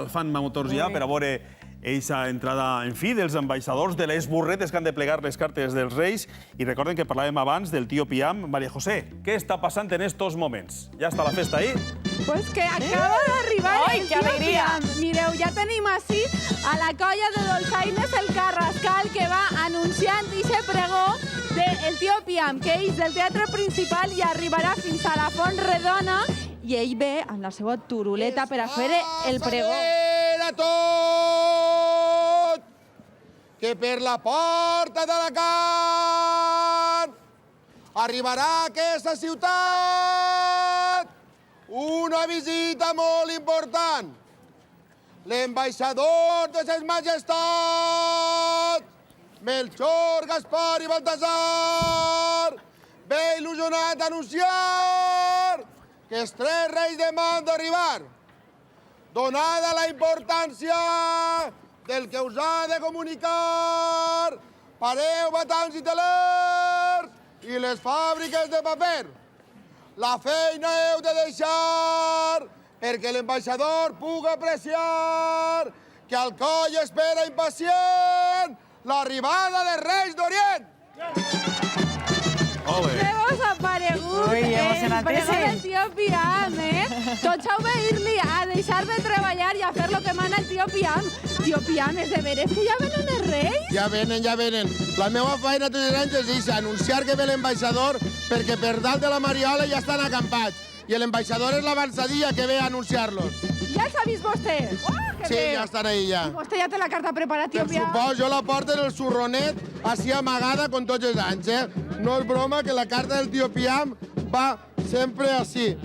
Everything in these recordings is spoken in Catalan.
El fan motors ja per a veure aquesta entrada en fi dels ambaixadors de les burretes que han de plegar les cartes dels Reis. I recorden que parlàvem abans del tío Piam. María José, què està passant en estos moments? Ja està la festa ahí? Pues que acaba d'arribar el que tío alegria! Piam. Mireu, ja tenim així a la colla de dolçaines el Carrascal que va anunciant ixe pregó del tío Piam, que és del teatre principal i arribarà fins a la Font Redona i ell ve amb la seva turuleta per a fer el pregó. A tot! Que per la porta d'Alacant arribarà a aquesta ciutat una visita molt important. L'ambaixador de ses majestats, Melchor, Gaspar i Baltasar, ve il·lusionat a anunciar que els tres reis deman d'arribar. Donada la importància del que us ha de comunicar, pareu, batans i telers i les fàbriques de paper. La feina heu de deixar perquè l'ambaixador pugui apreciar que al coll espera impacient l'arribada dels Reis d'Orient. Que vos ha aparegut Ui, el emocionantíssim. pregó del tío Piam, Tots heu d'ir-li a deixar de treballar i a fer lo que mana el tío Piam. Tío Piam, és de veres que ja venen els Reis? Ja venen, ja venen. La meva feina tots els anys és això, anunciar que ve l'ambaixador perquè per dalt de la Mariola ja estan acampats. I l'ambaixador és l'avançadilla que ve a anunciar-los. Ja els ha vist vostè? Oh, que Sí, bé. ja estan ahí ja. I vostè ja té la carta preparada, tío Per Piam? supòs, jo la porto en el zurronet, així amagada com tots els anys, No és broma que la carta del tío Piam va sempre així.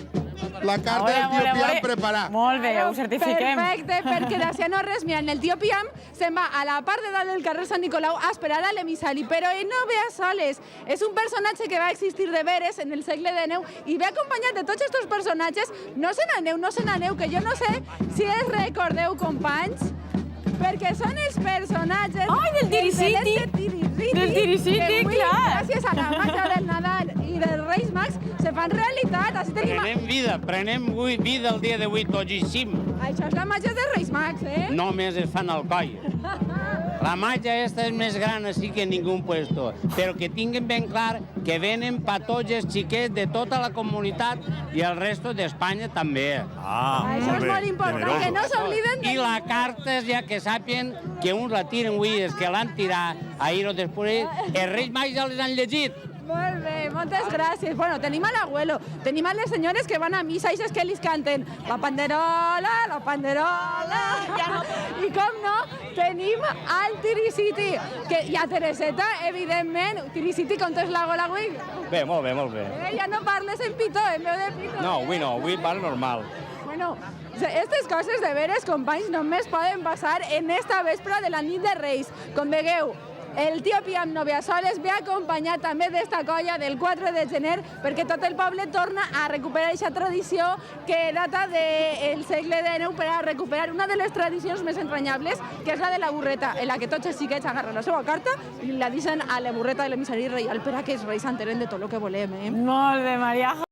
La carta del tío Piam preparada. Molt bé, ho certifiquem. Perfecte, perquè d'ací no res. Mira, el tío Piam se'n va a la part de dalt del carrer Sant Nicolau a esperar a l'emissari, però ell no ve a soles. És un personatge que va existir de veres en el segle XIX i ve acompanyat de tots aquests personatges. No se n'aneu, que jo no sé si els recordeu, companys, perquè són els personatges... Ai, del Tiriciti! Del Tiriciti, que avui, clar! gràcies a la màgia del Nadal i dels Reis Mags, se fan realitat. Així tenim... Prenem vida el dia d'avui togíssim. Això és la màgia dels Reis Mags, Només es fan al coll. La màgia esta és més gran així que en ningú puesto, però que tinguin ben clar que venen per tots els xiquets de tota la comunitat i el resto d'Espanya també. Això és molt important, que no s'obliden de... I la carta és ja que sàpien que uns la tiren avui, els que l'han tirat ahir o després, els Reis Mags ja les han llegit. Molt bé, moltes gràcies. Bueno, tenim a l'abuelo, tenim a les senyores que van a missa i que li canten la panderola, I com no, tenim al Tiriciti, i a Tereseta, evidentment. Tiriciti, com t'és la gola avui? Bé, molt bé, molt bé. Ja no parles en pitó, en veu de pitó. No, avui parlo normal. Bueno, aquestes coses de veres, companys, només poden passar en esta vespra de la nit de Reis. Com vegueu, el tío Piam no ve a soles, ve acompanyat també d'esta colla del 4 de gener, perquè tot el poble torna a recuperar aquesta tradició que data del segle XIX per a recuperar una de les tradicions més entranyables, que és la de la burreta, en la que tots els xiquets agarren la seva carta i la deixen a la burreta de l'emissari reial per a que els reis s'enteren de tot el que volem, Molt bé, Maria.